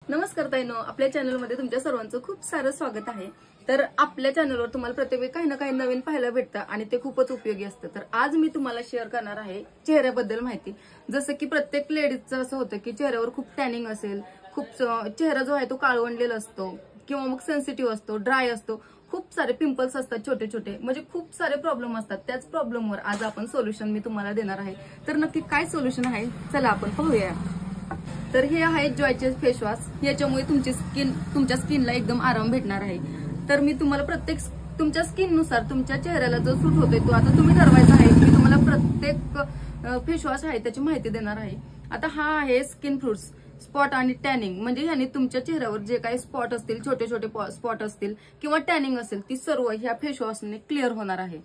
नमस्कार ताईनो, आपल्या चॅनलमध्ये तुमच्या सर्वांचं खूप सारं स्वागत आहे। तर आपल्या चॅनलवर तुम्हाला प्रत्येक वेळी काही ना काही नवीन पाहायला भेटतं आणि ते खूपच उपयोगी असतं। तर आज मी तुम्हाला शेअर करणार आहे चेहऱ्याबद्दल माहिती। जसं की प्रत्येक लेडीजचं असं होतं की चेहऱ्यावर खूप टॅनिंग असेल, खूप चेहरा जो आहे तो काळवंडलेला असतो किंवा मग सेन्सिटिव्ह असतो, ड्राय असतो, खूप सारे पिंपल्स असतात छोटे छोटे, म्हणजे खूप सारे प्रॉब्लेम असतात। त्याच प्रॉब्लेमवर आज आपण सोल्युशन मी तुम्हाला देणार आहे। तर नक्की काय सोल्युशन आहे चला आपण पाहूया। तर हे आहे जॉयचे फेस वॉश। याच्यामुळे तुमच्या स्किनला एकदम आराम भेटणार आहे। तर मी तुम्हाला प्रत्येक तुमच्या स्किन नुसार तुमच्या चेहऱ्याला जो सूट होतोय तो आता तुम्ही ठरवायचा आहे। मी तुम्हाला प्रत्येक फेस वॉश आहे त्याची माहिती देणार आहे। आता हा आहे स्किन फ्रूट्स स्पॉट आणि टॅनिंग, म्हणजे याने तुमच्या चेहऱ्यावर जे काही स्पॉट असतील, छोटे छोटे स्पॉट असतील किंवा टॅनिंग असेल, ती सर्व ह्या फेस वॉशने क्लिअर होणार आहे।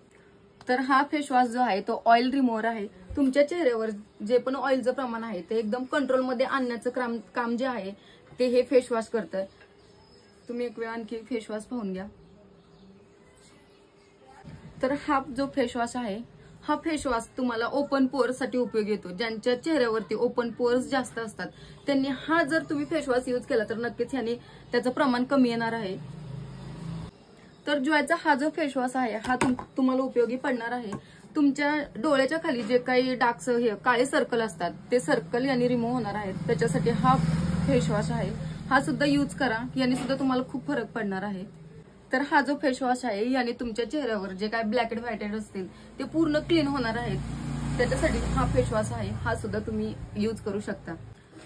तर हा फेस वॉश जो आहे तो ऑइल रिमूव्हर आहे। तुमच्या चेहऱ्यावर जे पण ऑइलचं प्रमाण आहे ते एकदम कंट्रोलमध्ये आणण्याचं काम जे आहे ते हे फेस वॉश करतं। तुम्ही एक वेळ आणखी फेस वॉश पाहून घ्या। तर हा जो फेस वॉश आहे, हा फेस वॉश तुम्हाला ओपन पोअर्स साठी उपयोगी येतो। ज्यांच्या चेहऱ्यावरती ओपन पोअर्स जास्त असतात त्यांनी हा जर तुम्ही फेस वॉश यूज केला तर नक्कीच याने त्याचं प्रमाण कमी येणार आहे। तर जॉयचा हा जो फेस वॉश आहे हा तुम्हाला उपयोगी पडणार आहे। तुमच्या डोळ्याच्या खाली जे काही डार्क काळे सर्कल असतात ते सर्कल यांनी रिमूव्ह होणार आहेत। त्याच्यासाठी हा फेस वॉश आहे, हा सुद्धा यूज करा, याने सुद्धा तुम्हाला खूप फरक पडणार आहे। तर हा जो फेस वॉश आहे याने तुमच्या चेहऱ्यावर जे काही ब्लॅक एंड व्हाईट असतील ते पूर्ण क्लीन होणार आहेत। त्याच्यासाठी हा फेस वॉश आहे, हा सुद्धा तुम्ही यूज करू शकता।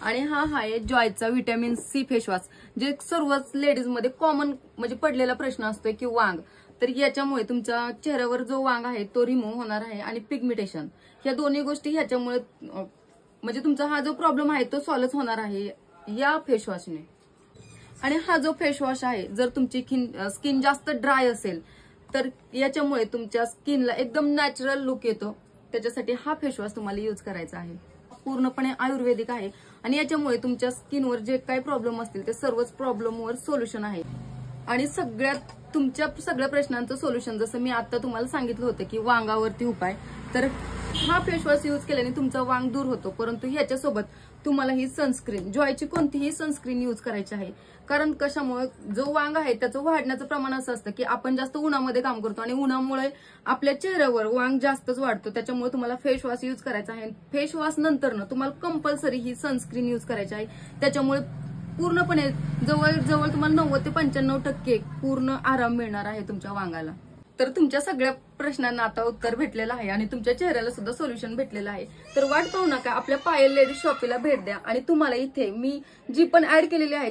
आणि हा आहे जॉयचा व्हिटॅमिन सी फेस वॉश, जे सर्वच लेडीज मध्ये कॉमन म्हणजे पडलेला प्रश्न असतोय की वांग। तर याच्यामुळे तुमच्या चेहऱ्यावर जो वांग आहे तो रिमूव्ह होणार आहे आणि पिगमेंटेशन, ह्या दोन्ही गोष्टी ह्याच्यामुळे म्हणजे तुमचा हा जो प्रॉब्लेम आहे तो सॉल्व्ह होणार आहे या फेस वॉशने। आणि हा जो फेस वॉश आहे, जर तुमची स्किन जास्त ड्राय असेल तर याच्यामुळे तुमच्या स्किनला एकदम नॅचरल लुक येतो। त्याच्यासाठी हा फेस वॉश तुम्हाला यूज करायचा आहे। पूर्णपणे आयुर्वेदिक आहे आणि याच्यामुळे तुमच्या स्किनवर जे काही प्रॉब्लेम असतील ते सर्वच प्रॉब्लेमवर सोल्युशन आहे। आणि तुमच्या सगळ्या प्रश्नांचं सोल्युशन, जसं मी आता तुम्हाला सांगितलं होतं की वांगावरती उपाय, तर हा फेस वॉश यूज केल्याने तुमचा वांग दूर होतो। परंतु ह्याच्यासोबत तुम्हाला ही सनस्क्रीन, जॉयची कोणतीही सनस्क्रीन यूज करायची आहे। कारण कशामुळे जो वांग आहे त्याचं वाढण्याचं प्रमाण असं असतं की आपण जास्त उन्हामध्ये काम करतो आणि उन्हामुळे आपल्या चेहऱ्यावर वांग जास्तच वाढतो। त्याच्यामुळे तुम्हाला फेस वॉश यूज करायचा आहे। फेस वॉश नंतर तुम्हाला कंपल्सरी ही सनस्क्रीन यूज करायची आहे। त्याच्यामुळे पूर्णपणे जवळ तुम्हाला 90 ते 95% पूर्ण आराम मिळणार आहे तुमच्या वांगाला। तर तुमच्या सगळ्या प्रश्नांना आता उत्तर भेटलेलं आहे आणि तुमच्या चेहऱ्याला सुद्धा सोल्युशन भेटलेलं आहे। तर वाट पाहू नका, आपल्या पायल लेडीज शॉपीला भेट द्या आणि तुम्हाला इथे मी जी पण ऍड केलेली आहे